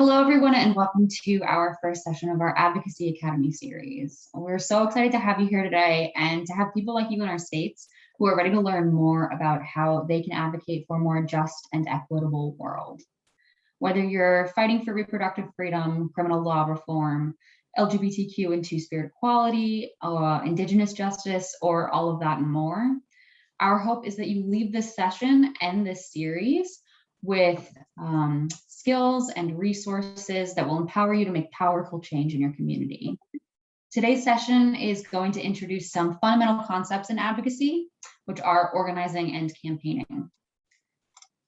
Hello, everyone, and welcome to our first session of our Advocacy Academy series. We're so excited to have you here today and to have people like you in our states who are ready to learn more about how they can advocate for a more just and equitable world. Whether you're fighting for reproductive freedom, criminal law reform, LGBTQ and two-spirit equality, Indigenous justice, or all of that and more, our hope is that you leave this session and this series with skills and resources that will empower you to make powerful change in your community. Today's session is going to introduce some fundamental concepts in advocacy, which are organizing and campaigning.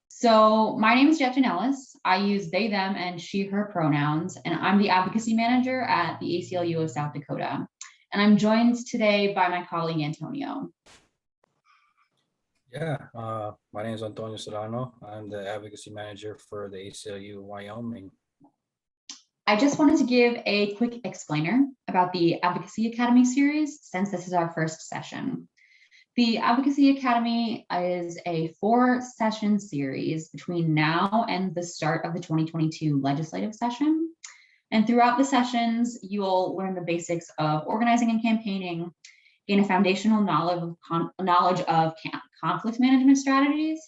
So my name is Jet Janellis. I use they, them, and she, her pronouns, and I'm the advocacy manager at the ACLU of South Dakota. And I'm joined today by my colleague, Antonio. Yeah, my name is Antonio Serrano. I'm the advocacy manager for the ACLU Wyoming. I just wanted to give a quick explainer about the Advocacy Academy series, since this is our first session. The Advocacy Academy is a 4-session series between now and the start of the 2022 legislative session. And throughout the sessions, you'll learn the basics of organizing and campaigning, gain a foundational knowledge of conflict management strategies,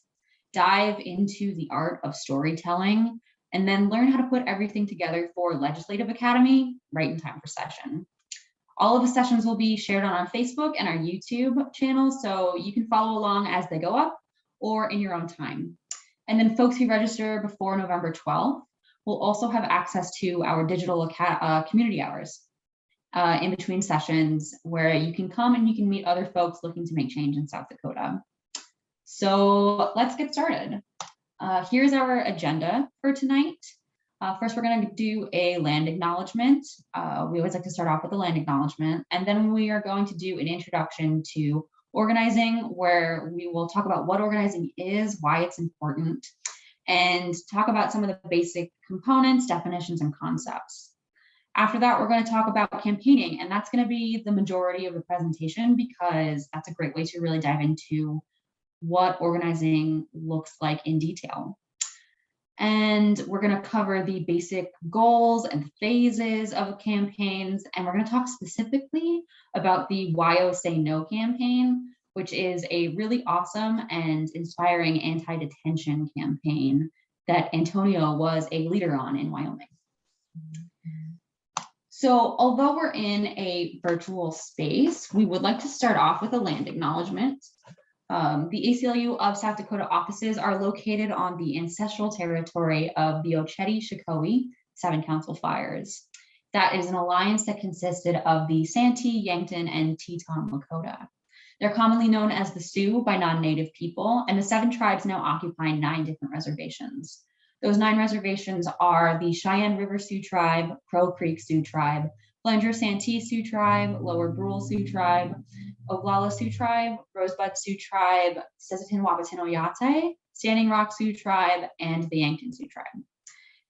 dive into the art of storytelling, and then learn how to put everything together for Legislative Academy right in time for session. All of the sessions will be shared on our Facebook and our YouTube channel, so you can follow along as they go up or in your own time. And then folks who register before November 12th will also have access to our digital community hours in between sessions, where you can come and you can meet other folks looking to make change in South Dakota. So let's get started. Here's our agenda for tonight. First, we're going to do a land acknowledgement. We always like to start off with a land acknowledgement, and then we are going to do an introduction to organizing, where we will talk about what organizing is, why it's important, and talk about some of the basic components, definitions, and concepts. After that, we're going to talk about campaigning, and that's going to be the majority of the presentation because that's a great way to really dive into what organizing looks like in detail. And we're going to cover the basic goals and phases of campaigns, and we're going to talk specifically about the WYO Say No campaign, which is a really awesome and inspiring anti-detention campaign that Antonio was a leader on in Wyoming. So although we're in a virtual space, we would like to start off with a land acknowledgement. The ACLU of South Dakota offices are located on the ancestral territory of the Oceti-Shikoi Seven Council Fires. That is an alliance that consisted of the Santee, Yankton, and Teton Lakota. They're commonly known as the Sioux by non-native people, and the 7 tribes now occupy 9 different reservations. Those 9 reservations are the Cheyenne River Sioux Tribe, Crow Creek Sioux Tribe, Flanger Santee Sioux Tribe, Lower Brule Sioux Tribe, Oglala Sioux Tribe, Rosebud Sioux Tribe, Sisseton Wahpeton Oyate, Standing Rock Sioux Tribe, and the Yankton Sioux Tribe.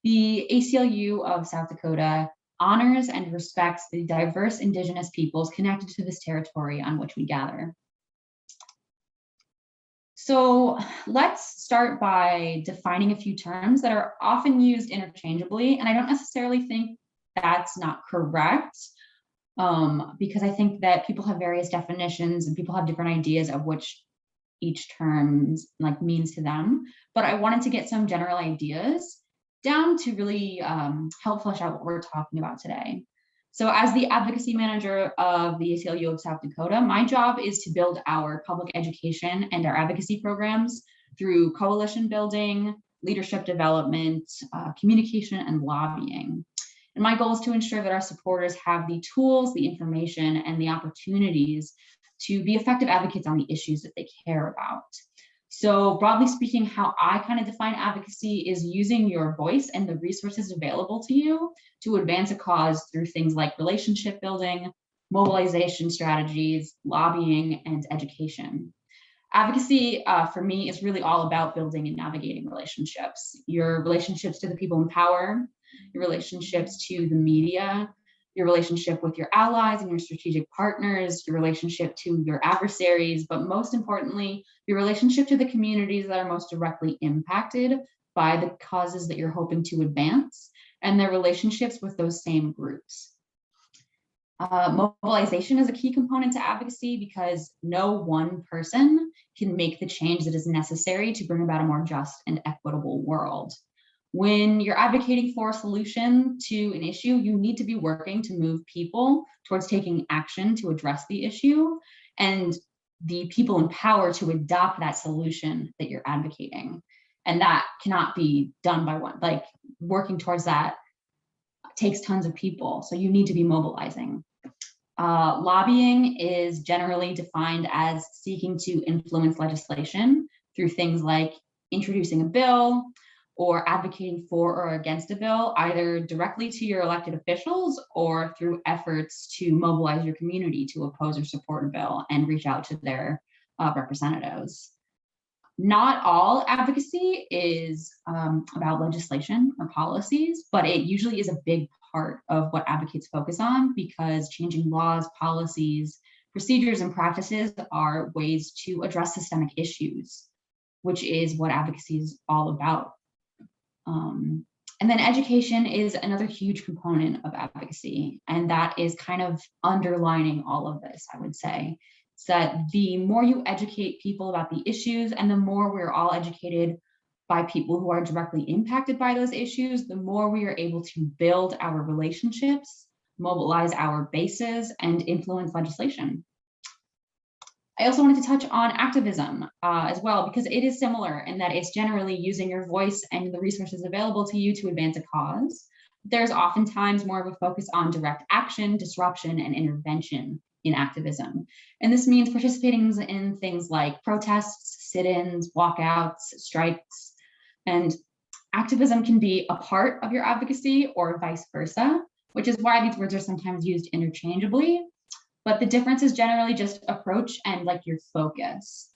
The ACLU of South Dakota honors and respects the diverse Indigenous peoples connected to this territory on which we gather. So let's start by defining a few terms that are often used interchangeably, and I don't necessarily think that's not correct, because I think that people have various definitions and people have different ideas of which each term means to them. But I wanted to get some general ideas down to really help flesh out what we're talking about today. So as the advocacy manager of the ACLU of South Dakota, my job is to build our public education and our advocacy programs through coalition building, leadership development, communication, and lobbying. And my goal is to ensure that our supporters have the tools, the information, and the opportunities to be effective advocates on the issues that they care about. So broadly speaking, how I kind of define advocacy is using your voice and the resources available to you to advance a cause through things like relationship building, mobilization strategies, lobbying, and education. Advocacy for me is really all about building and navigating relationships. Your relationships to the people in power, your relationships to the media, your relationship with your allies and your strategic partners, your relationship to your adversaries, but most importantly, your relationship to the communities that are most directly impacted by the causes that you're hoping to advance, and their relationships with those same groups. Mobilization is a key component to advocacy because no one person can make the change that is necessary to bring about a more just and equitable world. When you're advocating for a solution to an issue, you need to be working to move people towards taking action to address the issue, and the people in power to adopt that solution that you're advocating. And that cannot be done by one. Like, working towards that takes tons of people, so you need to be mobilizing. Lobbying is generally defined as seeking to influence legislation through things like introducing a bill or advocating for or against a bill, either directly to your elected officials or through efforts to mobilize your community to oppose or support a bill and reach out to their representatives. Not all advocacy is about legislation or policies, but it usually is a big part of what advocates focus on, because changing laws, policies, procedures, and practices are ways to address systemic issues, which is what advocacy is all about. And then education is another huge component of advocacy, and that is kind of underlining all of this, I would say. It's that the more you educate people about the issues, and the more we're all educated by people who are directly impacted by those issues, the more we are able to build our relationships, mobilize our bases, and influence legislation. I also wanted to touch on activism as well, because it is similar in that it's generally using your voice and the resources available to you to advance a cause. There's oftentimes more of a focus on direct action, disruption, and intervention in activism. And this means participating in things like protests, sit-ins, walkouts, strikes. And activism can be a part of your advocacy or vice versa, which is why these words are sometimes used interchangeably. But the difference is generally just approach and like your focus.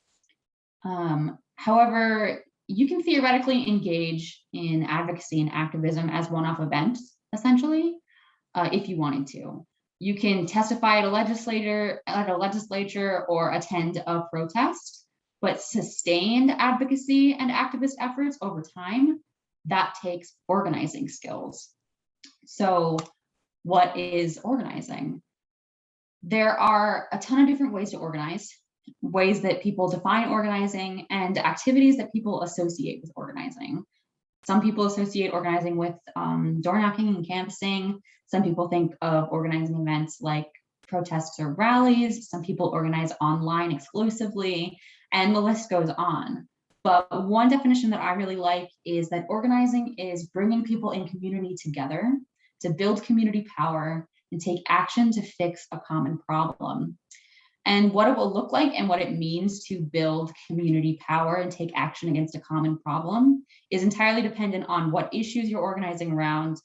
However, you can theoretically engage in advocacy and activism as one-off events, essentially, if you wanted to. You can testify at a legislature or attend a protest, but sustained advocacy and activist efforts over time, that takes organizing skills. So what is organizing? There are a ton of different ways to organize, ways that people define organizing, and activities that people associate with organizing. Some people associate organizing with door knocking and canvassing. Some people think of organizing events like protests or rallies. Some people organize online exclusively, and the list goes on. But one definition that I really like is that organizing is bringing people in community together to build community power and take action to fix a common problem. And what it will look like and what it means to build community power and take action against a common problem is entirely dependent on what issues you're organizing around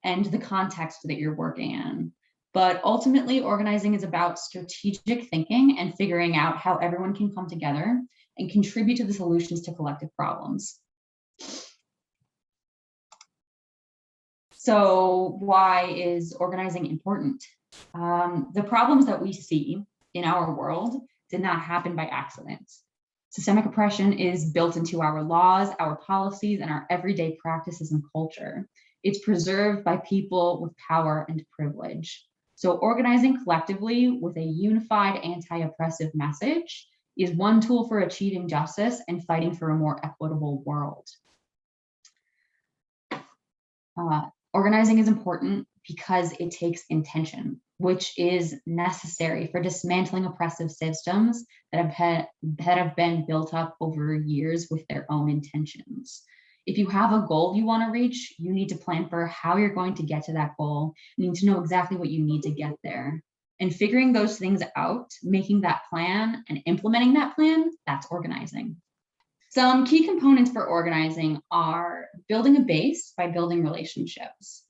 and the context that you're working in. But ultimately, organizing is about strategic thinking and figuring out how everyone can come together and contribute to the solutions to collective problems. So why is organizing important? The problems that we see in our world did not happen by accident. Systemic oppression is built into our laws, our policies, and our everyday practices and culture. It's preserved by people with power and privilege. So organizing collectively with a unified anti-oppressive message is one tool for achieving justice and fighting for a more equitable world. Organizing is important because it takes intention, which is necessary for dismantling oppressive systems that have been built up over years with their own intentions. If you have a goal you want to reach, you need to plan for how you're going to get to that goal. You need to know exactly what you need to get there. And figuring those things out, making that plan and implementing that plan, that's organizing. Some key components for organizing are building a base by building relationships.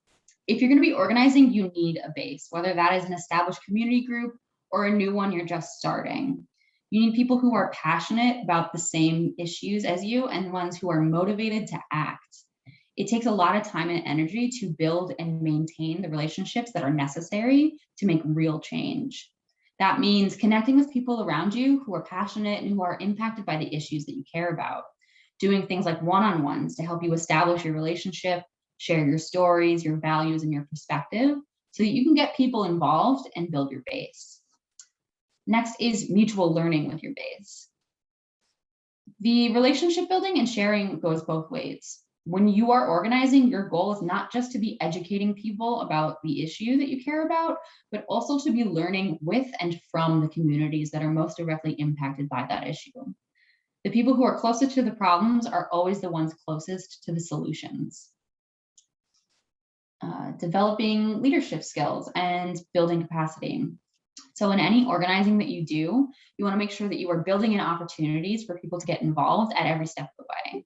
If you're going to be organizing, you need a base, whether that is an established community group or a new one you're just starting. You need people who are passionate about the same issues as you and ones who are motivated to act. It takes a lot of time and energy to build and maintain the relationships that are necessary to make real change. That means connecting with people around you who are passionate and who are impacted by the issues that you care about, doing things like one-on-ones to help you establish your relationship, Share your stories, your values, and your perspective so that you can get people involved and build your base. Next is mutual learning with your base. The relationship building and sharing goes both ways. When you are organizing, your goal is not just to be educating people about the issue that you care about, but also to be learning with and from the communities that are most directly impacted by that issue. The people who are closest to the problems are always the ones closest to the solutions. Developing leadership skills and building capacity. So in any organizing that you do, you want to make sure that you are building in opportunities for people to get involved at every step of the way.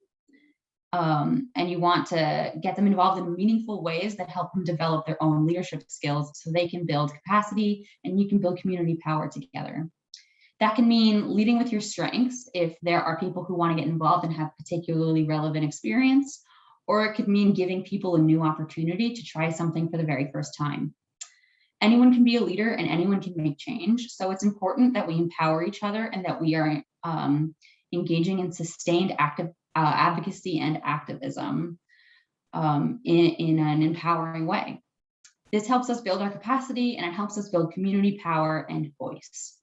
And you want to get them involved in meaningful ways that help them develop their own leadership skills so they can build capacity and you can build community power together. That can mean leading with your strengths if there are people who want to get involved and have particularly relevant experience, or it could mean giving people a new opportunity to try something for the very first time. Anyone can be a leader and anyone can make change. So it's important that we empower each other and that we are engaging in sustained advocacy and activism in an empowering way. This helps us build our capacity and it helps us build community power and voice.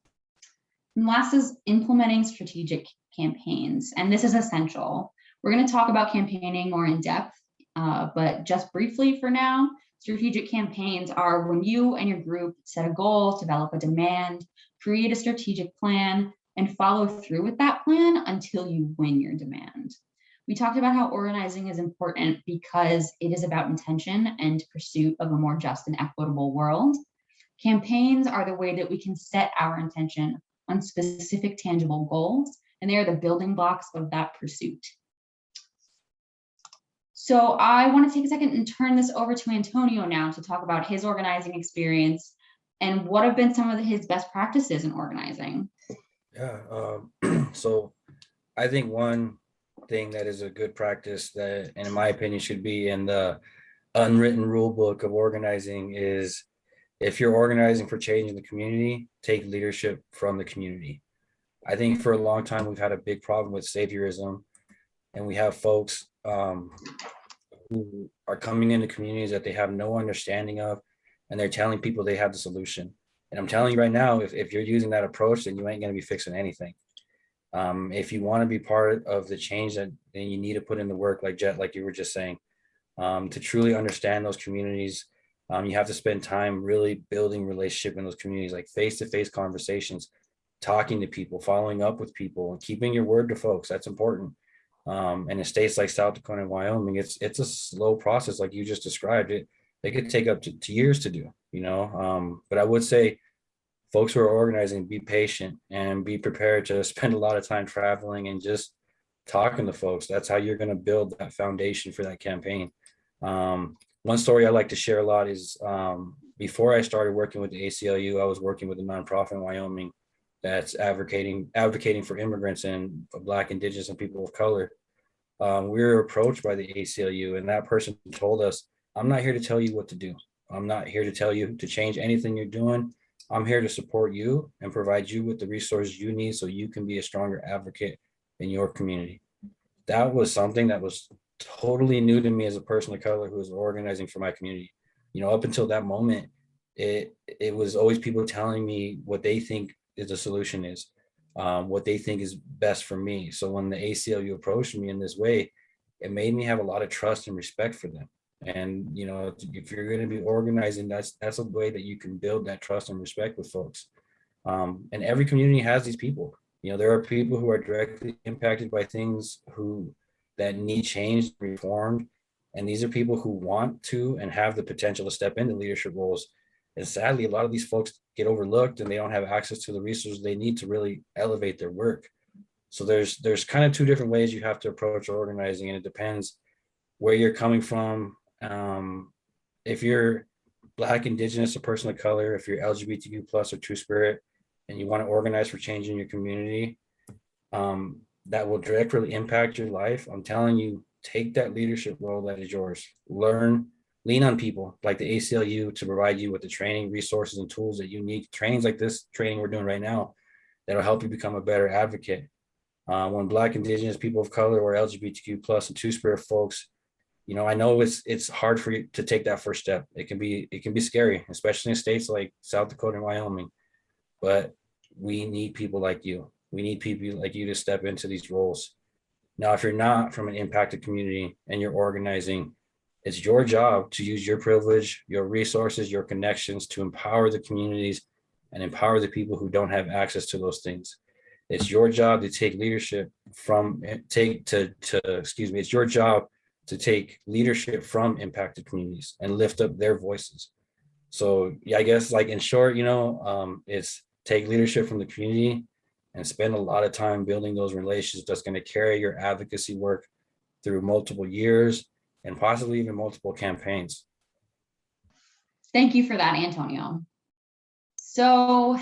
And last is implementing strategic campaigns. And this is essential. We're going to talk about campaigning more in depth, but just briefly for now, strategic campaigns are when you and your group set a goal, develop a demand, create a strategic plan, and follow through with that plan until you win your demand. We talked about how organizing is important because it is about intention and pursuit of a more just and equitable world. Campaigns are the way that we can set our intention on specific tangible goals, and they are the building blocks of that pursuit. So I want to take a second and turn this over to Antonio now to talk about his organizing experience and what have been some of his best practices in organizing. Yeah, so I think one thing that is a good practice that, in my opinion, should be in the unwritten rule book of organizing is if you're organizing for change in the community, take leadership from the community. I think for a long time, we've had a big problem with saviorism, and we have folks who are coming into communities that they have no understanding of, and they're telling people they have the solution. And I'm telling you right now, if you're using that approach, then you ain't going to be fixing anything. If you want to be part of the change, then you need to put in the work, like Jet, like you were just saying, to truly understand those communities. You have to spend time really building relationship in those communities, like face-to-face conversations, talking to people, following up with people, and keeping your word to folks. That's important. And in states like South Dakota and Wyoming, it's a slow process, like you just described it. It could take up to years to do, you know. But I would say folks who are organizing, be patient and be prepared to spend a lot of time traveling and just talking to folks. That's how you're going to build that foundation for that campaign. One story I like to share a lot is before I started working with the ACLU, I was working with a nonprofit in Wyoming that's advocating for immigrants and Black, Indigenous, and people of color. We were approached by the ACLU, and that person told us, "I'm not here to tell you what to do. I'm not here to tell you to change anything you're doing. I'm here to support you and provide you with the resources you need so you can be a stronger advocate in your community." That was something that was totally new to me as a person of color who was organizing for my community. You know, up until that moment, it was always people telling me what they think is the solution is, what they think is best for me. So when the ACLU approached me in this way, it made me have a lot of trust and respect for them. And, you know, if you're going to be organizing, that's a way that you can build that trust and respect with folks. And every community has these people. You know, there are people who are directly impacted by things that need change, reformed. And these are people who want to and have the potential to step into leadership roles. And sadly, a lot of these folks get overlooked and they don't have access to the resources they need to really elevate their work. So there's kind of two different ways you have to approach organizing, and it depends where you're coming from. If you're Black, Indigenous, a person of color, if you're LGBTQ plus or Two-Spirit, and you want to organize for change in your community, that will directly impact your life, I'm telling you, take that leadership role that is yours. Lean on people like the ACLU to provide you with the training, resources, and tools that you need. Trainings like this training we're doing right now that'll help you become a better advocate. When Black, Indigenous, people of color, or LGBTQ plus and Two-Spirit folks I know it's hard for you to take that first step. It can be scary, especially in states like South Dakota and Wyoming. But we need people like you. We need people like you to step into these roles. Now, if you're not from an impacted community and you're organizing, it's your job to use your privilege, your resources, your connections to empower the communities and empower the people who don't have access to those things. It's your job to take leadership from it's your job to take leadership from impacted communities and lift up their voices. So yeah, I guess like in short, it's take leadership from the community and spend a lot of time building those relationships that's going to carry your advocacy work through multiple years and possibly even multiple campaigns. Thank you for that, Antonio. So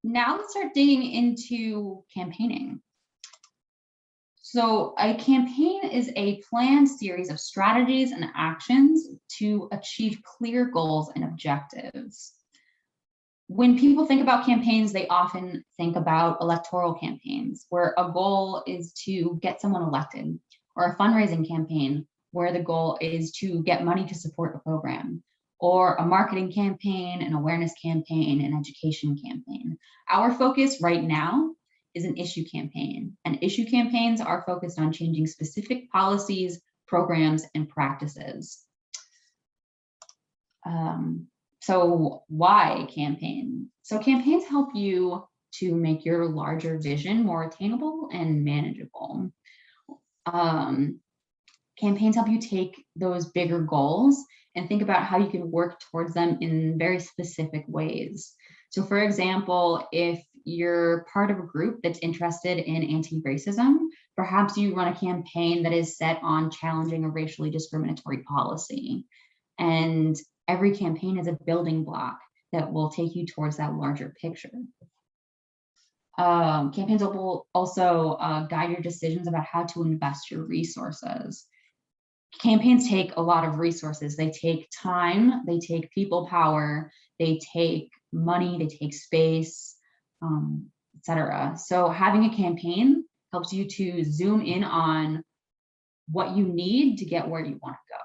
now let's start digging into campaigning. So a campaign is a planned series of strategies and actions to achieve clear goals and objectives. When people think about campaigns, they often think about electoral campaigns, where a goal is to get someone elected, or a fundraising campaign, where the goal is to get money to support a program, or a marketing campaign, an awareness campaign, an education campaign. Our focus right now is an issue campaign, and issue campaigns are focused on changing specific policies, programs, and practices. So why campaign? So campaigns help you to make your larger vision more attainable and manageable. Campaigns help you take those bigger goals and think about how you can work towards them in very specific ways. So for example, if you're part of a group that's interested in anti-racism, perhaps you run a campaign that is set on challenging a racially discriminatory policy. And every campaign is a building block that will take you towards that larger picture. Campaigns will also guide your decisions about how to invest your resources. Campaigns take a lot of resources. They take time, they take people power, they take money, they take space, etc. So having a campaign helps you to zoom in on what you need to get where you want to go.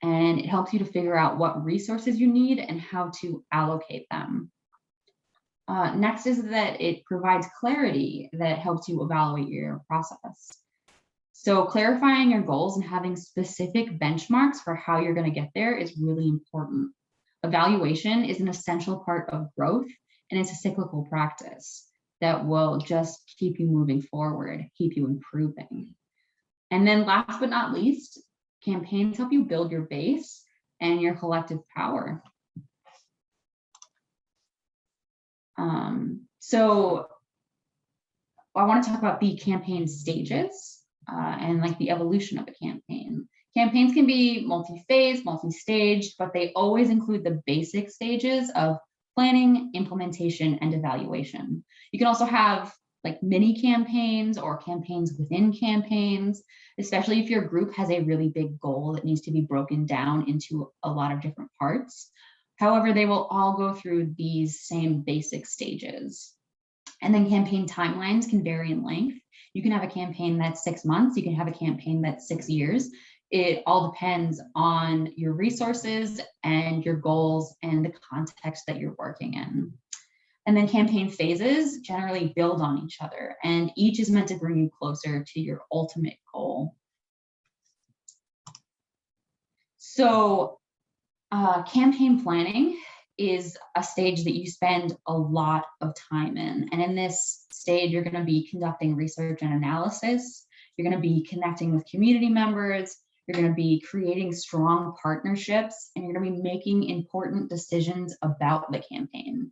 And it helps you to figure out what resources you need and how to allocate them. Next is that it provides clarity that helps you evaluate your process. So clarifying your goals and having specific benchmarks for how you're going to get there is really important. Evaluation is an essential part of growth, and it's a cyclical practice that will just keep you moving forward, keep you improving. And then last but not least, campaigns help you build your base and your collective power. So I want to talk about the campaign stages and like the evolution of a campaign. Campaigns can be multi-phase, multi-staged, but they always include the basic stages of planning, implementation, and evaluation. You can also have like mini campaigns or campaigns within campaigns, especially if your group has a really big goal that needs to be broken down into a lot of different parts. However, they will all go through these same basic stages. And then campaign timelines can vary in length. You can have a campaign that's 6 months, you can have a campaign that's 6 years. It all depends on your resources and your goals and the context that you're working in. And then campaign phases generally build on each other, and each is meant to bring you closer to your ultimate goal. So campaign planning is a stage that you spend a lot of time in. And in this stage, you're going to be conducting research and analysis. You're going to be connecting with community members. You're going to be creating strong partnerships, and you're going to be making important decisions about the campaign.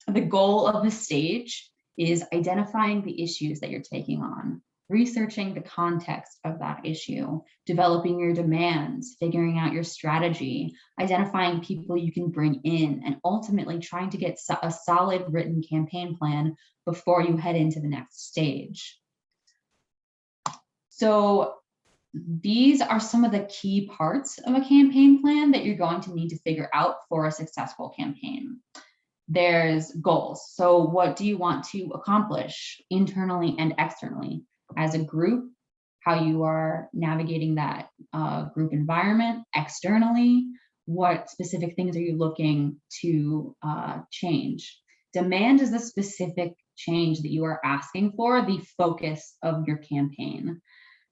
The goal of the stage is identifying the issues that you're taking on, researching the context of that issue, developing your demands, figuring out your strategy, identifying people you can bring in, and ultimately trying to get a solid written campaign plan before you head into the next stage. So these are some of the key parts of a campaign plan that you're going to need to figure out for a successful campaign. There's goals. So what do you want to accomplish internally and externally? As a group, how you are navigating that group environment externally. What specific things are you looking to change? Demand is the specific change that you are asking for, the focus of your campaign.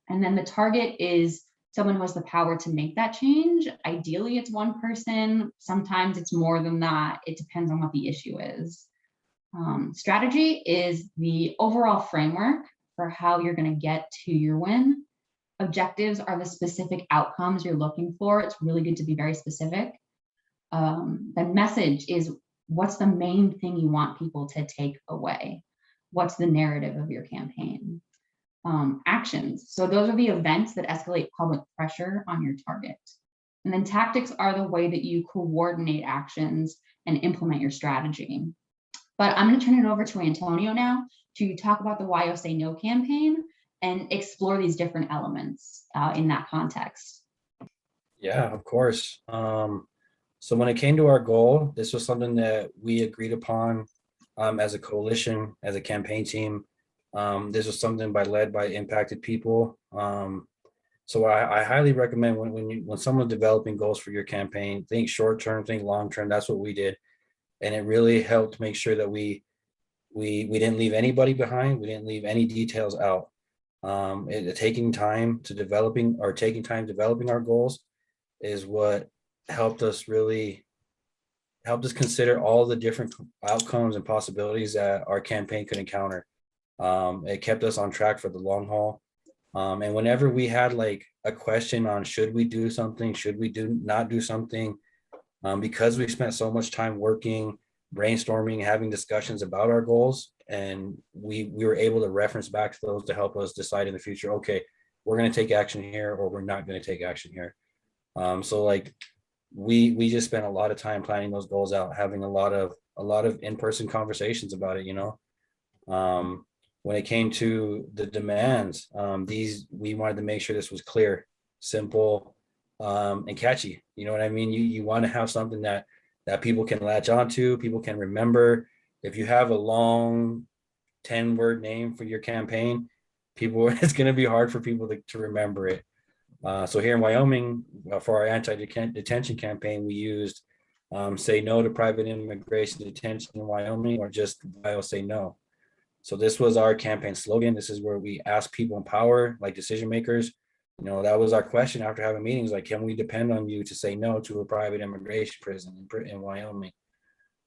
And then the target is someone who has the power to make that change. Ideally, it's one person. Sometimes it's more than that. It depends on what the issue is. Strategy is the overall framework for how you're going to get to your win. Objectives are the specific outcomes you're looking for. It's really good to be very specific. The message is what's the main thing you want people to take away? What's the narrative of your campaign? Actions. So those are the events that escalate public pressure on your target. And then tactics are the way that you coordinate actions and implement your strategy. But I'm going to turn it over to Antonio now to talk about the Why Say No campaign and explore these different elements in that context. Yeah, of course. So when it came to our goal, this was something that we agreed upon as a coalition, as a campaign team. This was something led by impacted people. So I highly recommend when someone's developing goals for your campaign, think short term, think long term. That's what we did, and it really helped make sure that we didn't leave anybody behind. We didn't leave any details out. Taking time developing our goals is what helped us consider all the different outcomes and possibilities that our campaign could encounter. It kept us on track for the long haul. And whenever we had like a question on should we do something, should we not do something, because we spent so much time working, brainstorming, having discussions about our goals, and we were able to reference back to those to help us decide in the future, okay, we're going to take action here or we're not going to take action here. So like we just spent a lot of time planning those goals out, having a lot of in-person conversations about it, when it came to the demands, we wanted to make sure this was clear, simple, and catchy. You know what I mean? You want to have something that people can latch onto, people can remember. If you have a long 10-word name for your campaign, it's going to be hard for people to remember it. So here in Wyoming, for our anti-detention campaign, we used say no to private immigration detention in Wyoming, or just say no. So this was our campaign slogan. This is where we ask people in power, like decision makers. That was our question after having meetings, like, can we depend on you to say no to a private immigration prison in Wyoming?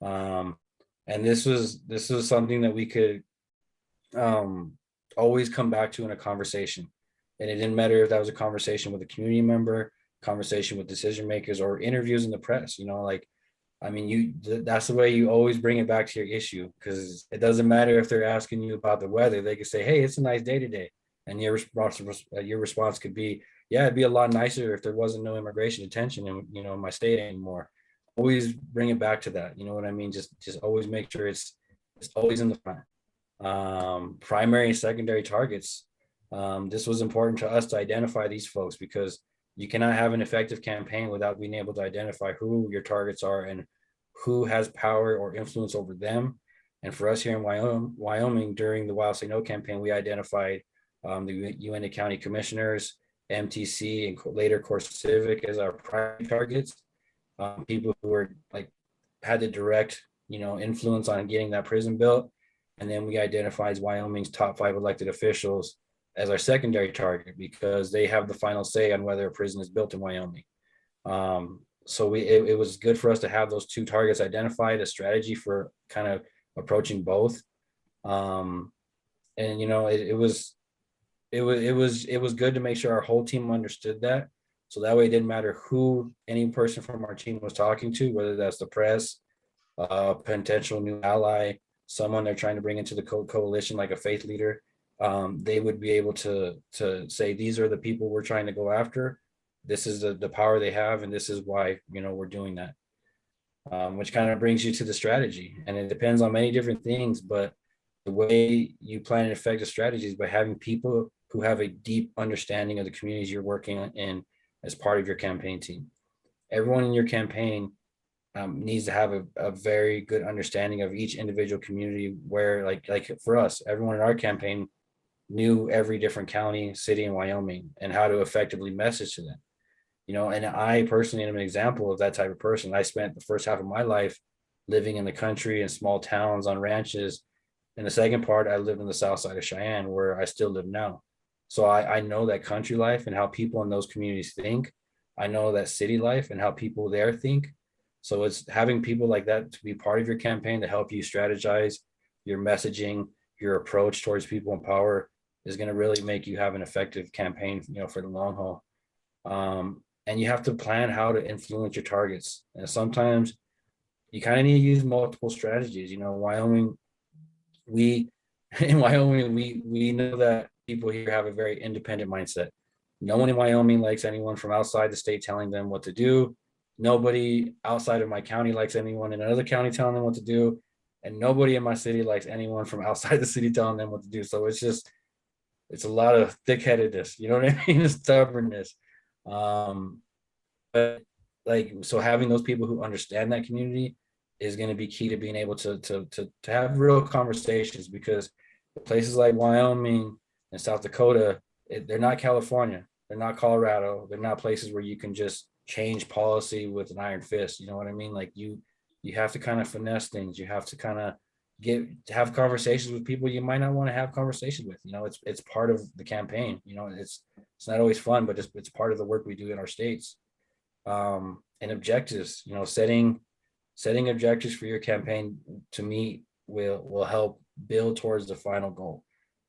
And this was something that we could always come back to in a conversation. And it didn't matter if that was a conversation with a community member, conversation with decision makers, or interviews in the press. That's the way you always bring it back to your issue, because it doesn't matter if they're asking you about the weather. They could say, hey, it's a nice day today. And your response could be, yeah, it'd be a lot nicer if there wasn't no immigration detention in my state anymore. Always bring it back to that. You know what I mean? Just always make sure it's always in the front. Primary and secondary targets. This was important to us to identify these folks, because you cannot have an effective campaign without being able to identify who your targets are and who has power or influence over them. And for us here in Wyoming, during the Wild Say No campaign, we identified the Uintah County Commissioners, MTC, and later CoreCivic as our primary targets. People who were had the direct, influence on getting that prison built. And then we identified Wyoming's top 5 elected officials as our secondary target, because they have the final say on whether a prison is built in Wyoming. So it was good for us to have those 2 targets identified, a strategy for kind of approaching both. It was good to make sure our whole team understood that. So that way it didn't matter who any person from our team was talking to, whether that's the press, potential new ally, someone they're trying to bring into the coalition, like a faith leader. They would be able to say, these are the people we're trying to go after. This is the power they have, and this is why we're doing that. Which kind of brings you to the strategy, and it depends on many different things. But the way you plan an effective strategy is by having people who have a deep understanding of the communities you're working in as part of your campaign team. Everyone in your campaign needs to have a very good understanding of each individual community, where like for us, everyone in our campaign knew every different county, city in Wyoming and how to effectively message to them. And I personally am an example of that type of person. I spent the first half of my life living in the country in small towns on ranches. And the second part, I lived in the south side of Cheyenne, where I still live now. So I know that country life and how people in those communities think. I know that city life and how people there think. So it's having people like that to be part of your campaign to help you strategize your messaging, your approach towards people in power is going to really make you have an effective campaign, for the long haul. And you have to plan how to influence your targets. And sometimes you kind of need to use multiple strategies. Wyoming, we in Wyoming, we know that people here have a very independent mindset. No one in Wyoming likes anyone from outside the state telling them what to do. Nobody outside of my county likes anyone in another county telling them what to do. And nobody in my city likes anyone from outside the city telling them what to do. So it's a lot of thick-headedness, you know what I mean? Stubbornness. But so having those people who understand that community is going to be key to being able to have real conversations, because places like Wyoming and South Dakota, they're not California, they're not Colorado, they're not places where you can just change policy with an iron fist. You know what I mean? Like you have to kind of finesse things. You have to kind of have conversations with people you might not want to have conversations with. It's part of the campaign. It's not always fun, but it's part of the work we do in our states. And objectives, setting objectives for your campaign to meet will help build towards the final goal.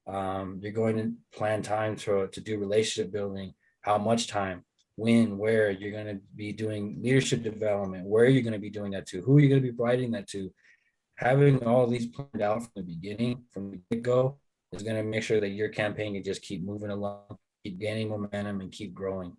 You're going to plan time to do relationship building, how much time, when, where you're going to be doing leadership development, where you're going to be doing that to, who you're going to be providing that to. Having all these planned out from the beginning, from the get-go, is going to make sure that your campaign can just keep moving along, keep gaining momentum, and keep growing.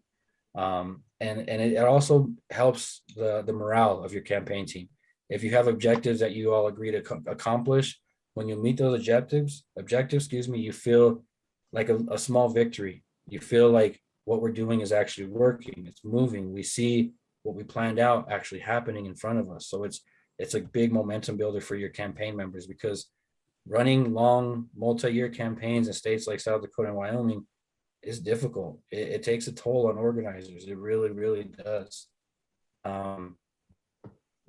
And it also helps the morale of your campaign team. If you have objectives that you all agree to accomplish, when you meet those objectives, you feel like a small victory. You feel like what we're doing is actually working. It's moving. We see what we planned out actually happening in front of us. So it's a big momentum builder for your campaign members, because running long multi-year campaigns in states like South Dakota and Wyoming is difficult. It takes a toll on organizers. It really, really does.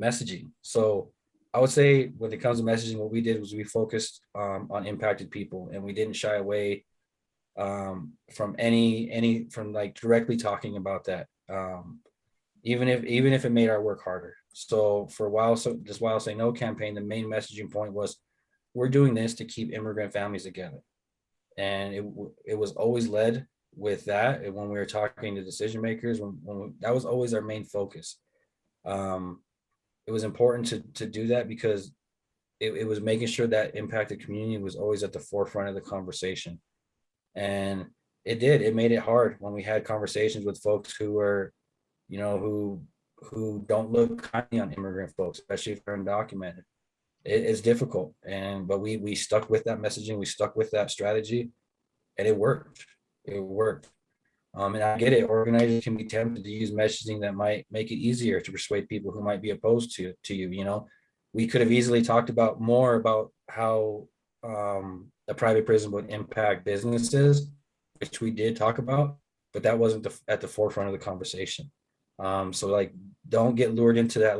Messaging. So I would say when it comes to messaging, what we did was we focused on impacted people, and we didn't shy away from from like directly talking about that. Even if it made our work harder. So for a while, this While Say No campaign, the main messaging point was, we're doing this to keep immigrant families together. And it was always led with that. And when we were talking to decision makers, that was always our main focus. It was important to do that, because it was making sure that impacted community was always at the forefront of the conversation. And it made it hard when we had conversations with folks who were, who don't look kindly on immigrant folks, especially if they're undocumented. It's difficult, but we stuck with that messaging, we stuck with that strategy, and it worked. And I get it, organizers can be tempted to use messaging that might make it easier to persuade people who might be opposed to you. We could have easily talked about how a private prison would impact businesses, which we did talk about, but that wasn't at the forefront of the conversation. So don't get lured into that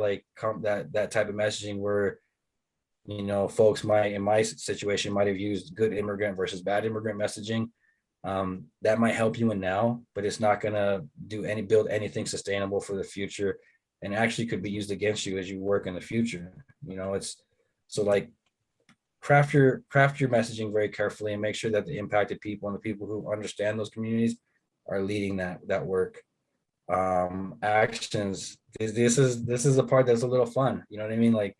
that type of messaging where folks might, in my situation, might have used good immigrant versus bad immigrant messaging. That might help you in now, but it's not going to build anything sustainable for the future, and actually could be used against you as you work in the future. It's so craft your messaging very carefully, and make sure that the impacted people and the people who understand those communities are leading that work. Actions. This is the part that's a little fun. You know what I mean?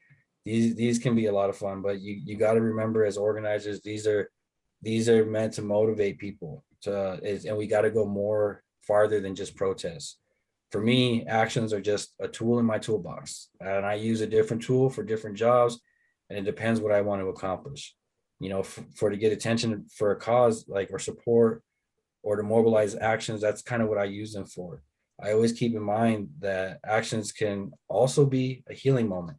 These can be a lot of fun, but you got to remember, as organizers, these are meant to motivate people and we got to go more farther than just protests. For me, actions are just a tool in my toolbox, and I use a different tool for different jobs, and it depends what I want to accomplish. To get attention for a cause or support, or to mobilize actions, that's kind of what I use them for. I always keep in mind that actions can also be a healing moment.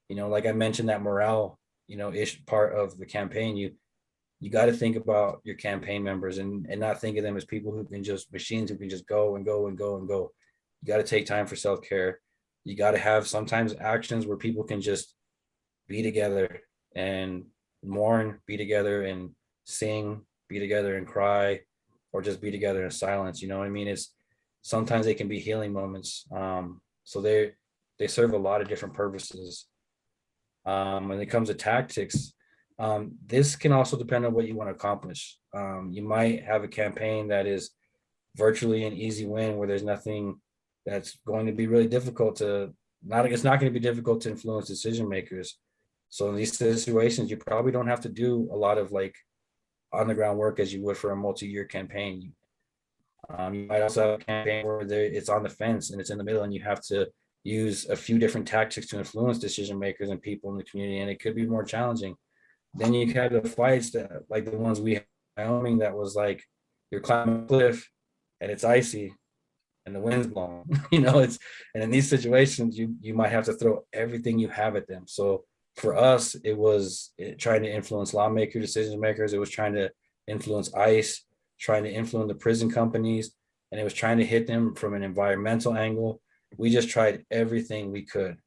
Like I mentioned, that morale, ish part of the campaign, you you got to think about your campaign members and not think of them as people who can just machines who can just go and go and go and go. You got to take time for self-care. You got to have sometimes actions where people can just be together and mourn, be together and sing, be together and cry, or just be together in silence. You know what I mean? It's sometimes they can be healing moments. So they serve a lot of different purposes. When it comes to tactics, this can also depend on what you want to accomplish. You might have a campaign that is virtually an easy win where there's nothing that's going to be really difficult to it's not going to be difficult to influence decision makers. So in these situations, you probably don't have to do a lot of like on the ground work as you would for a multi-year campaign. You might also have a campaign where it's on the fence and it's in the middle and you have to use a few different tactics to influence decision makers and people in the community, and it could be more challenging. Then you have the fights that like the ones we had in Wyoming that was like you're climbing a cliff and it's icy and the wind's blowing. And in these situations you might have to throw everything you have at them. So for us, it was trying to influence lawmakers, decision makers. It was trying to influence ICE, trying to influence the prison companies, and it was trying to hit them from an environmental angle. We just tried everything we could.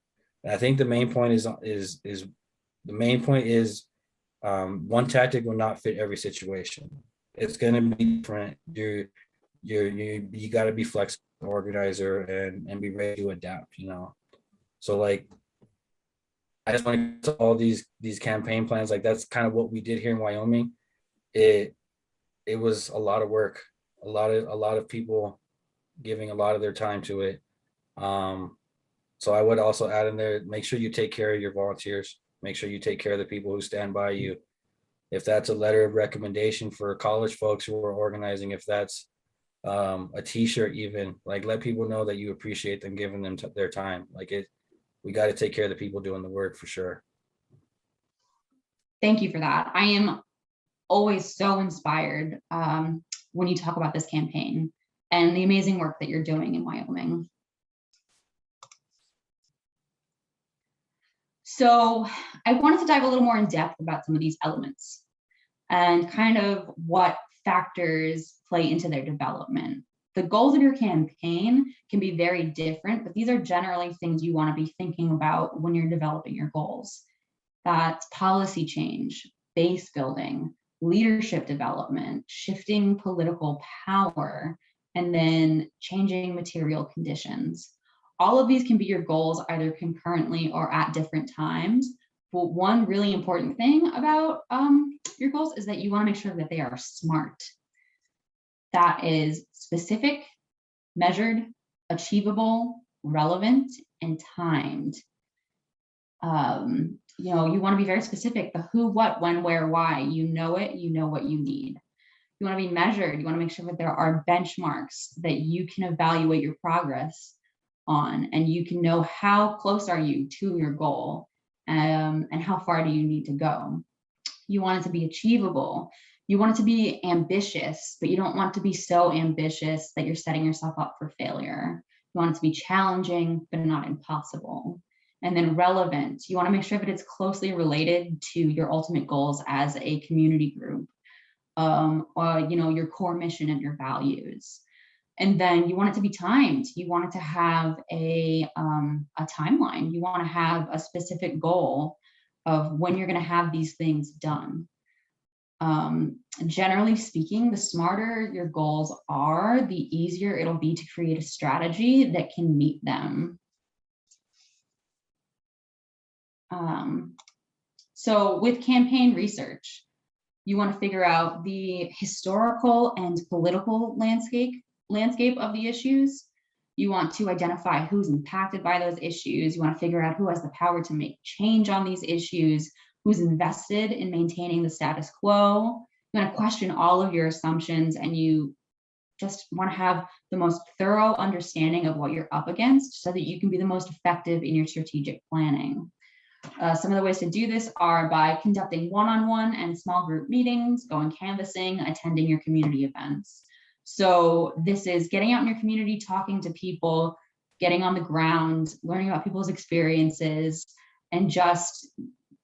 And I think the main point is one tactic will not fit every situation. It's going to be different. You got to be flexible, organizer, and be ready to adapt. So like I just want to all these campaign plans. Like that's kind of what we did here in Wyoming. It was a lot of work, a lot of people giving a lot of their time to it. So I would also add in there, make sure you take care of your volunteers. Make sure you take care of the people who stand by you. If that's a letter of recommendation for college folks who are organizing, if that's a t-shirt, even like let people know that you appreciate them giving them their time. We got to take care of the people doing the work for sure. Thank you for that. I am always so inspired when you talk about this campaign and the amazing work that you're doing in Wyoming. So I wanted to dive a little more in depth about some of these elements and kind of what factors play into their development. The goals of your campaign can be very different, but these are generally things you want to be thinking about when you're developing your goals. That's policy change, base building, leadership development, shifting political power, and then changing material conditions. All of these can be your goals either concurrently or at different times. But one really important thing about your goals is that you want to make sure that they are SMART. That is specific, measured, achievable, relevant, and timed. You want to be very specific, the who, what, when, where, why. You know it, you know what you need. You want to be measured. You want to make sure that there are benchmarks that you can evaluate your progress on, and you can know how close are you to your goal, and how far do you need to go. You want it to be achievable. You want it to be ambitious, but you don't want to be so ambitious that you're setting yourself up for failure. You want it to be challenging, but not impossible. And then relevant. You want to make sure that it's closely related to your ultimate goals as a community group, or your core mission and your values. And then you want it to be timed. You want it to have a timeline. You want to have a specific goal of when you're going to have these things done. Generally speaking, the smarter your goals are, the easier it'll be to create a strategy that can meet them. So with campaign research, you want to figure out the historical and political landscape of the issues. You want to identify who's impacted by those issues. You want to figure out who has the power to make change on these issues, who's invested in maintaining the status quo. You want to question all of your assumptions, and you just want to have the most thorough understanding of what you're up against so that you can be the most effective in your strategic planning. Some of the ways to do this are by conducting one-on-one and small group meetings, going canvassing, attending your community events. So this is getting out in your community, talking to people, getting on the ground, learning about people's experiences, and just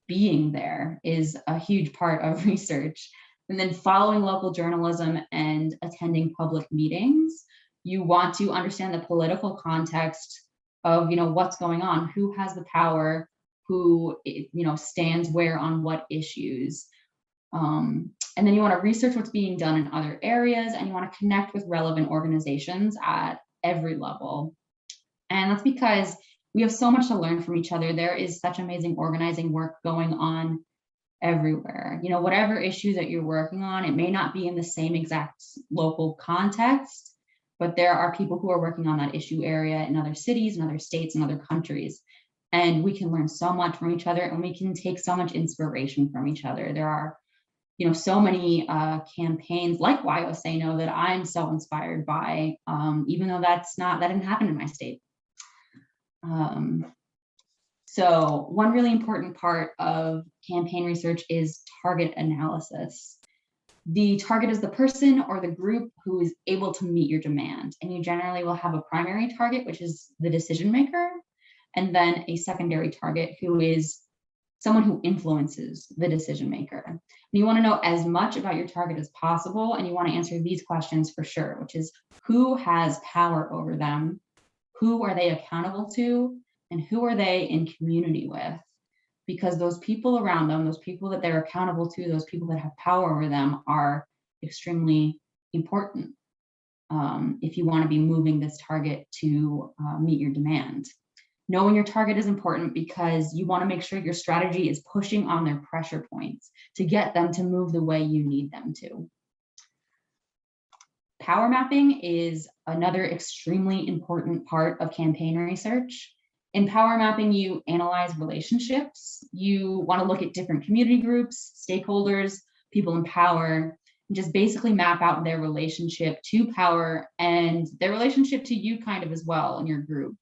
being there is a huge part of research. And then following local journalism and attending public meetings, you want to understand the political context of, what's going on, who has the power, who, stands where on what issues. And then you want to research what's being done in other areas, and you want to connect with relevant organizations at every level. And that's because we have so much to learn from each other. There is such amazing organizing work going on everywhere. Whatever issue that you're working on, it may not be in the same exact local context, but there are people who are working on that issue area in other cities and other states and other countries. And we can learn so much from each other, and we can take so much inspiration from each other. There are so many campaigns like Why Say No that I'm so inspired by, even though that didn't happen in my state. So one really important part of campaign research is target analysis. The target is the person or the group who is able to meet your demand. And you generally will have a primary target, which is the decision maker, and then a secondary target who is someone who influences the decision maker. And you want to know as much about your target as possible, and you want to answer these questions for sure, which is who has power over them, who are they accountable to, and who are they in community with? Because those people around them, those people that they're accountable to, those people that have power over them are extremely important if you want to be moving this target to meet your demand. Knowing your target is important because you want to make sure your strategy is pushing on their pressure points to get them to move the way you need them to. Power mapping is another extremely important part of campaign research. In power mapping, you analyze relationships. You want to look at different community groups, stakeholders, people in power, and just basically map out their relationship to power and their relationship to you kind of as well in your group.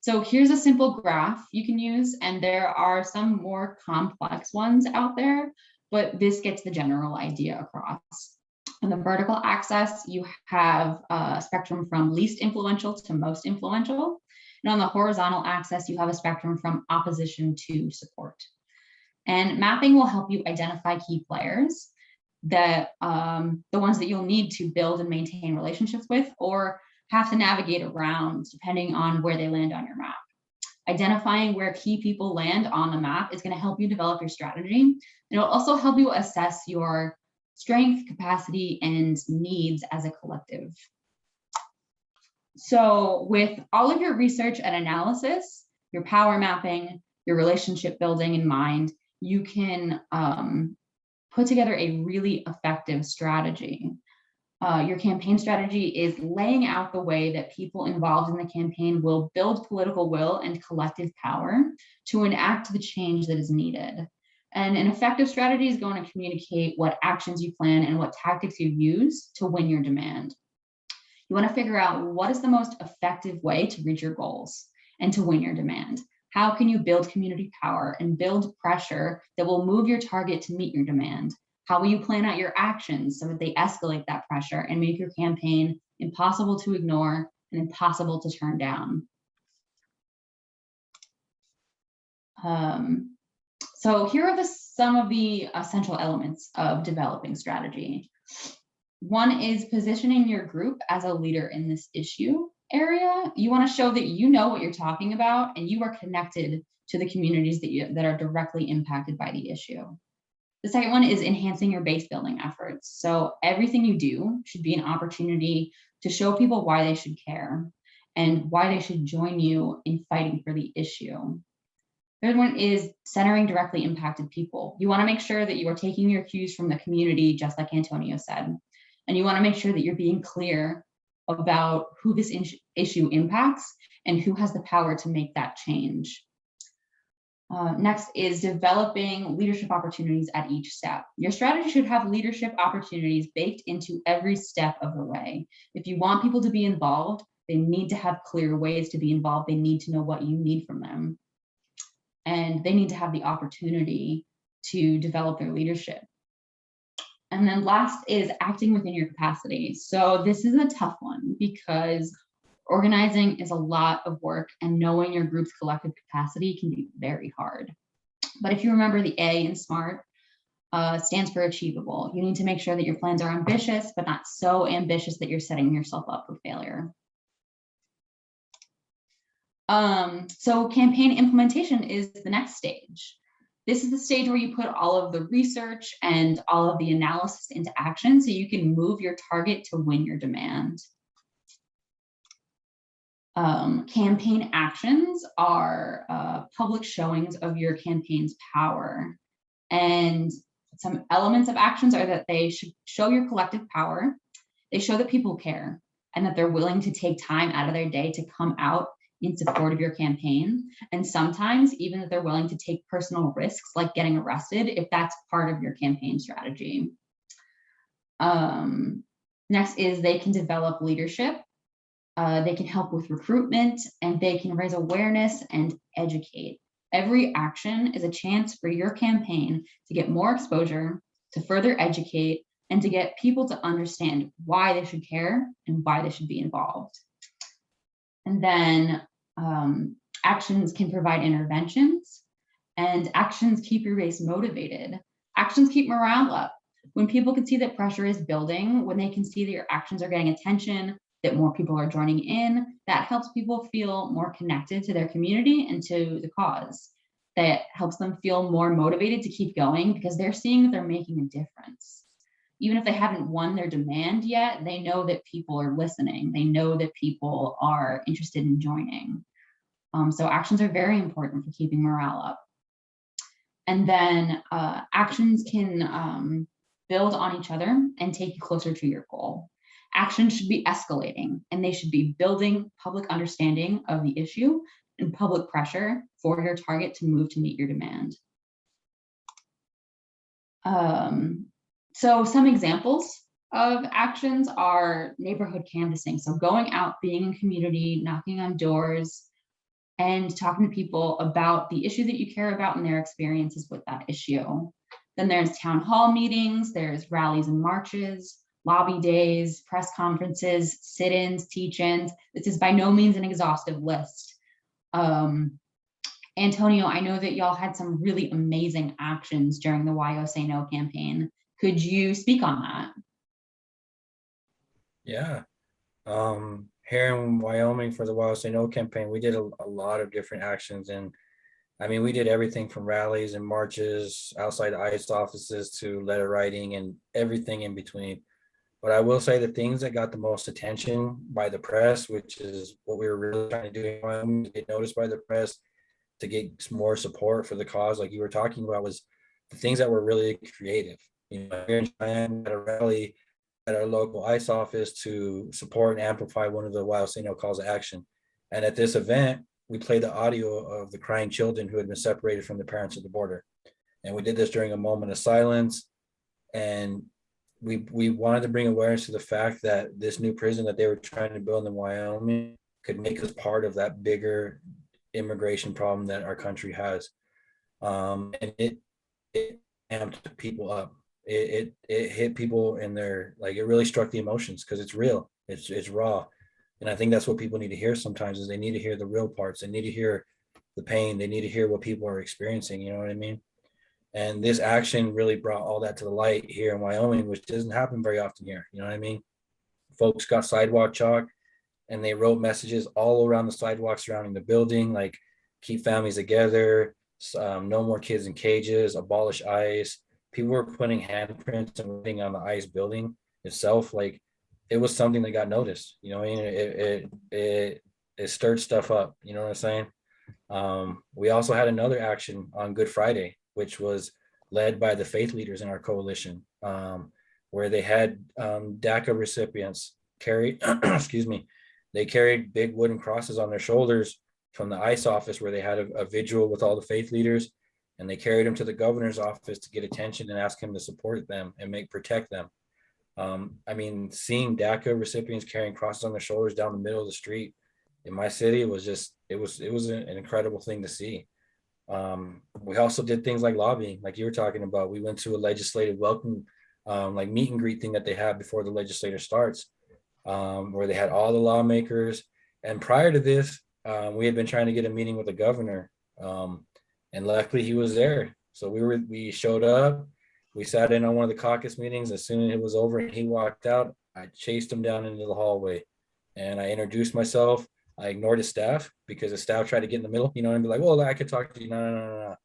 So here's a simple graph you can use, and there are some more complex ones out there, but this gets the general idea across. On the vertical axis, you have a spectrum from least influential to most influential. And on the horizontal axis, you have a spectrum from opposition to support. And mapping will help you identify key players, that the ones that you'll need to build and maintain relationships with, or have to navigate around depending on where they land on your map. Identifying where key people land on the map is going to help you develop your strategy. And it'll also help you assess your strength, capacity, and needs as a collective. So with all of your research and analysis, your power mapping, your relationship building in mind, you can put together a really effective strategy. Your campaign strategy is laying out the way that people involved in the campaign will build political will and collective power to enact the change that is needed. And an effective strategy is going to communicate what actions you plan and what tactics you use to win your demand. You want to figure out what is the most effective way to reach your goals and to win your demand. How can you build community power and build pressure that will move your target to meet your demand? How will you plan out your actions so that they escalate that pressure and make your campaign impossible to ignore and impossible to turn down? So here are some of the essential elements of developing strategy. One is positioning your group as a leader in this issue area. You want to show that you know what you're talking about and you are connected to the communities that are directly impacted by the issue. The second one is enhancing your base building efforts. So everything you do should be an opportunity to show people why they should care and why they should join you in fighting for the issue. Third one is centering directly impacted people. You want to make sure that you are taking your cues from the community, just like Antonio said. And you want to make sure that you're being clear about who this issue impacts and who has the power to make that change. Next is developing leadership opportunities at each step. Your strategy should have leadership opportunities baked into every step of the way. If you want people to be involved, they need to have clear ways to be involved. They need to know what you need from them. And they need to have the opportunity to develop their leadership. And then last is acting within your capacity. So this is a tough one because organizing is a lot of work and knowing your group's collective capacity can be very hard. But if you remember the A in SMART, stands for achievable. You need to make sure that your plans are ambitious, but not so ambitious that you're setting yourself up for failure. So campaign implementation is the next stage. This is the stage where you put all of the research and all of the analysis into action so you can move your target to win your demand. Campaign actions are public showings of your campaign's power. And some elements of actions are that they should show your collective power. They show that people care and that they're willing to take time out of their day to come out in support of your campaign. And sometimes even that they're willing to take personal risks, like getting arrested, if that's part of your campaign strategy. Next is they can develop leadership. They can help with recruitment, and they can raise awareness and educate. Every action is a chance for your campaign to get more exposure, to further educate, and to get people to understand why they should care and why they should be involved. And then actions can provide interventions, and actions keep your base motivated. Actions keep morale up. When people can see that pressure is building, when they can see that your actions are getting attention, that more people are joining in, that helps people feel more connected to their community and to the cause. That helps them feel more motivated to keep going because they're seeing that they're making a difference. Even if they haven't won their demand yet, they know that people are listening. They know that people are interested in joining. So actions are very important for keeping morale up. And then actions can build on each other and take you closer to your goal. Actions should be escalating, and they should be building public understanding of the issue and public pressure for your target to move to meet your demand. So some examples of actions are neighborhood canvassing. So going out, being in community, knocking on doors, and talking to people about the issue that you care about and their experiences with that issue. Then there's town hall meetings, there's rallies and marches, lobby days, press conferences, sit-ins, teach-ins. This is by no means an exhaustive list. Antonio, I know that y'all had some really amazing actions during the Why Say No campaign. Could you speak on that? Yeah. Here in Wyoming for the Why Say No campaign, we did a lot of different actions. And I mean, we did everything from rallies and marches outside ICE offices to letter writing and everything in between. But I will say the things that got the most attention by the press, which is what we were really trying to do in Wyoming, to get noticed by the press, to get some more support for the cause, like you were talking about, was the things that were really creative. You know, here in Cheyenne, at a rally at our local ICE office to support and amplify one of the Why Say No calls to action. And at this event, we played the audio of the crying children who had been separated from the parents at the border. And we did this during a moment of silence. And we wanted to bring awareness to the fact that this new prison that they were trying to build in Wyoming could make us part of that bigger immigration problem that our country has. And it amped people up. It hit people in their, like, it really struck the emotions because it's real, it's raw. And I think that's what people need to hear sometimes, is they need to hear the real parts. They need to hear the pain. They need to hear what people are experiencing. You know what I mean? And this action really brought all that to the light here in Wyoming, which doesn't happen very often here. You know what I mean? Folks got sidewalk chalk and they wrote messages all around the sidewalk surrounding the building, like keep families together, no more kids in cages, abolish ICE. People were putting handprints and writing on the ICE building itself. Like, it was something that got noticed. You know what I mean? It stirred stuff up. You know what I'm saying? We also had another action on Good Friday, which was led by the faith leaders in our coalition, where they had DACA recipients carry, excuse me, they carried big wooden crosses on their shoulders from the ICE office, where they had a vigil with all the faith leaders, and they carried them to the governor's office to get attention and ask him to support them and protect them. I mean, seeing DACA recipients carrying crosses on their shoulders down the middle of the street in my city was just, it was an incredible thing to see. We also did things like lobbying, like you were talking about. We went to a legislative welcome, like meet and greet thing that they have before the legislature starts, where they had all the lawmakers. And prior to this, we had been trying to get a meeting with the governor, and luckily he was there. So we showed up, We sat in on one of the caucus meetings. As soon as it was over and he walked out, I chased him down into the hallway and I introduced myself. I ignored his staff because the staff tried to get in the middle, and be like, well, I could talk to you. No, no,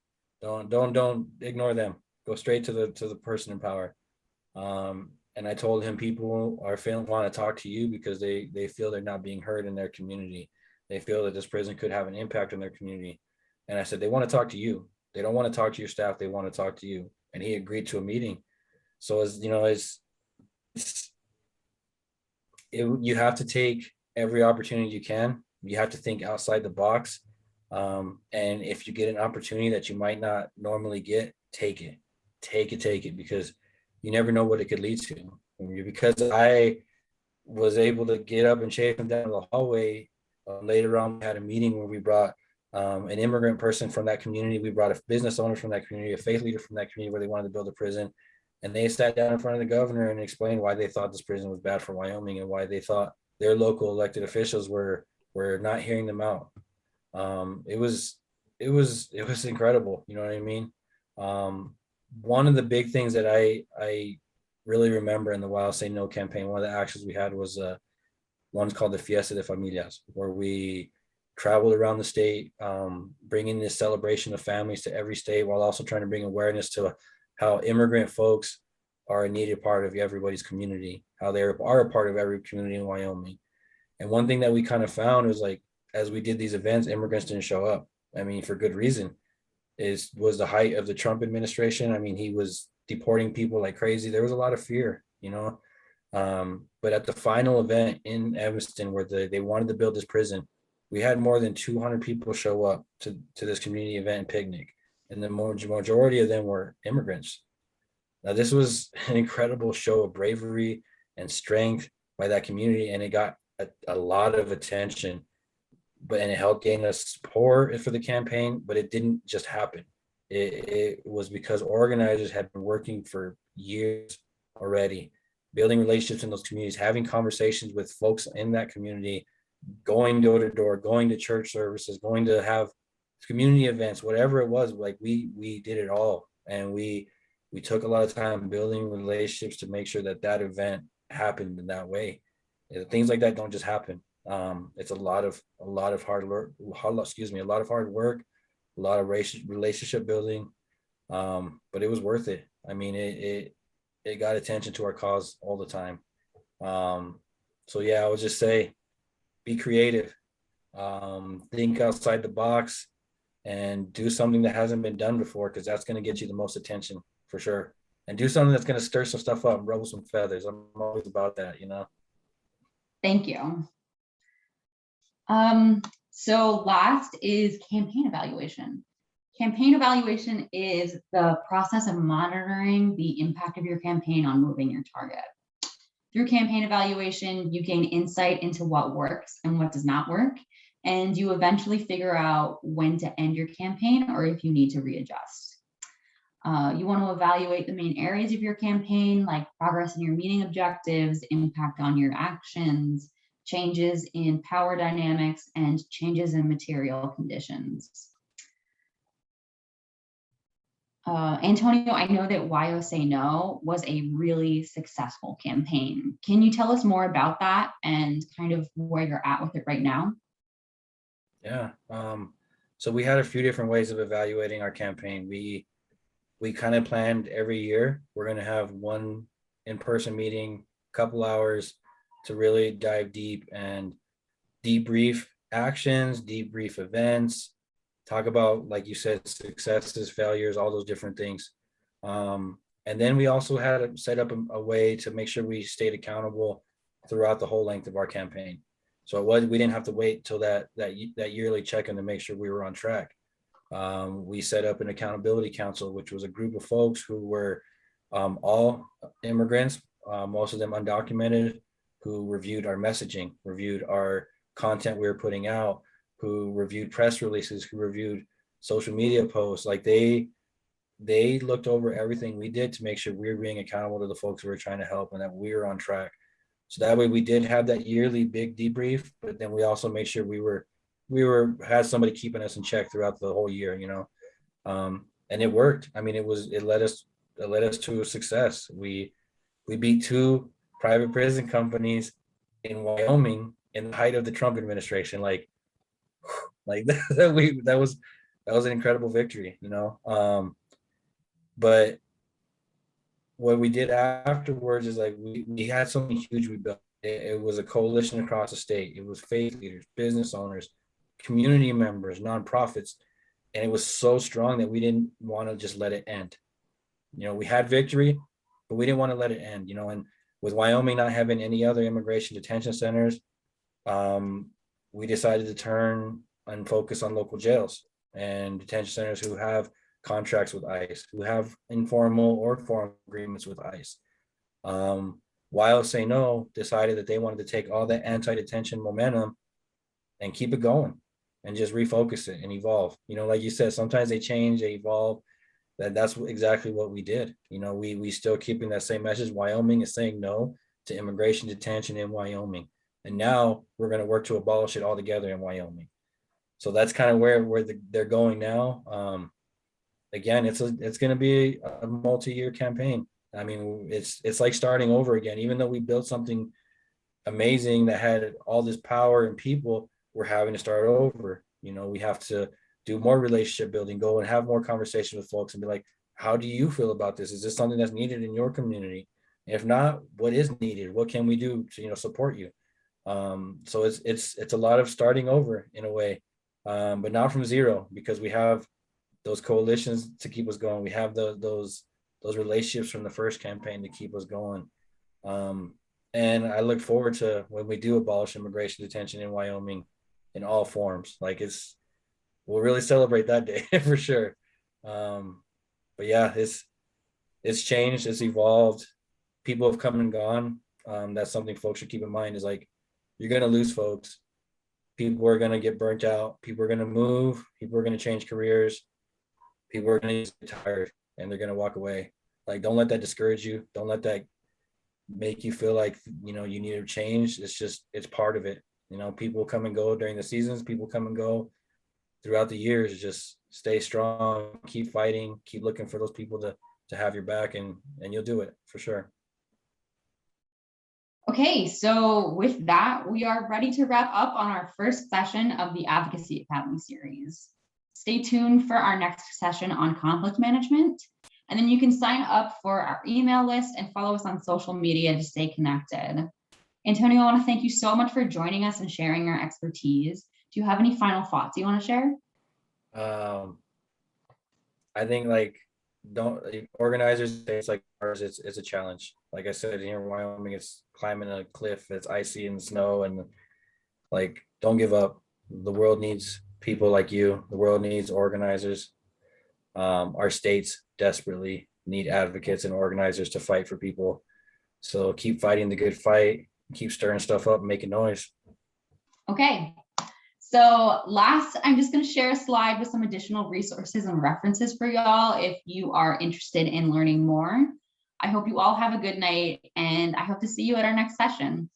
no, no, no. Don't ignore them. Go straight to the person in power. And I told him people are feeling want to talk to you because they feel they're not being heard in their community. They feel that this prison could have an impact on their community. And I said, they want to talk to you. They don't want to talk to your staff. They want to talk to you. And he agreed to a meeting. So you have to take every opportunity you can. You have to think outside the box. And if you get an opportunity that you might not normally get, take it, because you never know what it could lead to. Because I was able to get up and chase him down the hallway. Later on, we had a meeting where we brought an immigrant person from that community. We brought a business owner from that community, a faith leader from that community where they wanted to build a prison. And they sat down in front of the governor and explained why they thought this prison was bad for Wyoming and why they thought their local elected officials were not hearing them out. It was incredible. You know what I mean? One of the big things that I really remember in the Wild Say No campaign, one of the actions we had was one's called the Fiesta de Familias, where we traveled around the state, bringing this celebration of families to every state while also trying to bring awareness to how immigrant folks are a needed part of everybody's community, how they are a part of every community in Wyoming. And one thing that we kind of found was like, as we did these events, immigrants didn't show up. I mean, for good reason. Was the height of the Trump administration. I mean, he was deporting people like crazy. There was a lot of fear, but at the final event in Evanston where they wanted to build this prison, we had more than 200 people show up to this community event and picnic. And the majority of them were immigrants. Now, this was an incredible show of bravery and strength by that community. And it got a lot of attention, and it helped gain us support for the campaign, but it didn't just happen. It was because organizers had been working for years already, building relationships in those communities, having conversations with folks in that community, going door to door, going to church services, going to have community events, whatever it was. Like we did it all, and we took a lot of time building relationships to make sure that event happened in that way. Things like that don't just happen. It's a lot of hard work, a lot of hard work, a lot of relationship building. But it was worth it. I mean, it got attention to our cause all the time. So yeah, I would just say, be creative, think outside the box, and do something that hasn't been done before, because that's going to get you the most attention for sure. And do something that's going to stir some stuff up and ruffle some feathers. I'm always about that, Thank you. So last is campaign evaluation. Campaign evaluation is the process of monitoring the impact of your campaign on moving your target. Through campaign evaluation, you gain insight into what works and what does not work, and you eventually figure out when to end your campaign or if you need to readjust. You want to evaluate the main areas of your campaign, like progress in your meeting objectives, impact on your actions, changes in power dynamics, and changes in material conditions. Antonio, I know that Why Say No was a really successful campaign. Can you tell us more about that and kind of where you're at with it right now? Yeah. So we had a few different ways of evaluating our campaign. We kind of planned every year we're going to have one in-person meeting, couple hours, to really dive deep and debrief actions, debrief events, talk about, like you said, successes, failures, all those different things. And then we also had to set up a way to make sure we stayed accountable throughout the whole length of our campaign. So we didn't have to wait till that yearly check-in to make sure we were on track. We set up an accountability council, which was a group of folks who were all immigrants, most of them undocumented, who reviewed our messaging, reviewed our content we were putting out, who reviewed press releases, who reviewed social media posts. Like they looked over everything we did to make sure we were being accountable to the folks we were trying to help and that we were on track. So that way we did have that yearly big debrief, but then we also made sure we had somebody keeping us in check throughout the whole year, and it worked. I mean, it led us led us to success. We beat 2 private prison companies in Wyoming in the height of the Trump administration. Like that was an incredible victory, you know. But what we did afterwards is like we had something huge we built. It was a coalition across the state. It was faith leaders, business owners, community members, nonprofits, and it was so strong that we didn't want to just let it end. You know, we had victory, but we didn't want to let it end. You know, and with Wyoming not having any other immigration detention centers, we decided to turn and focus on local jails and detention centers who have contracts with ICE, who have informal or formal agreements with ICE. While Say No decided that they wanted to take all that anti-detention momentum and keep it going and just refocus it and evolve. You know, like you said, sometimes they change, they evolve. That's exactly what we did. You know, we still keeping that same message. Wyoming is saying no to immigration detention in Wyoming. And now we're going to work to abolish it altogether in Wyoming. So that's kind of where they're going now. Again, it's going to be a multi-year campaign. I mean, it's like starting over again. Even though we built something amazing that had all this power and people, we're having to start over. You know, we have to do more relationship building, go and have more conversations with folks and be like, how do you feel about this? Is this something that's needed in your community? If not, what is needed? What can we do to, you know, support you? So it's a lot of starting over in a way, but not from zero, because we have those coalitions to keep us going. We have those relationships from the first campaign to keep us going. And I look forward to when we do abolish immigration detention in Wyoming in all forms. Like we'll really celebrate that day for sure. But yeah, it's changed, it's evolved. People have come and gone. That's something folks should keep in mind, is like, you're going to lose folks. People are going to get burnt out. People are going to move. People are going to change careers. People are going to get tired and they're going to walk away. Like, don't let that discourage you. Don't let that make you feel like, you know, you need to change. It's part of it. You know, people come and go during the seasons. People come and go throughout the years. Just stay strong, keep fighting, keep looking for those people to have your back, and you'll do it for sure. Okay, so with that, we are ready to wrap up on our first session of the Advocacy Academy series. Stay tuned for our next session on conflict management, and then you can sign up for our email list and follow us on social media to stay connected. Antonio, I want to thank you so much for joining us and sharing your expertise. Do you have any final thoughts you want to share? I think, like, don't organizers, it's like ours, it's a challenge. Like I said, here in Wyoming, it's climbing a cliff, it's icy and snow, and like, don't give up. The world needs people like you. The world needs organizers. Our states desperately need advocates and organizers to fight for people. So keep fighting the good fight, keep stirring stuff up and making noise. Okay. So last, I'm just going to share a slide with some additional resources and references for y'all if you are interested in learning more. I hope you all have a good night, and I hope to see you at our next session.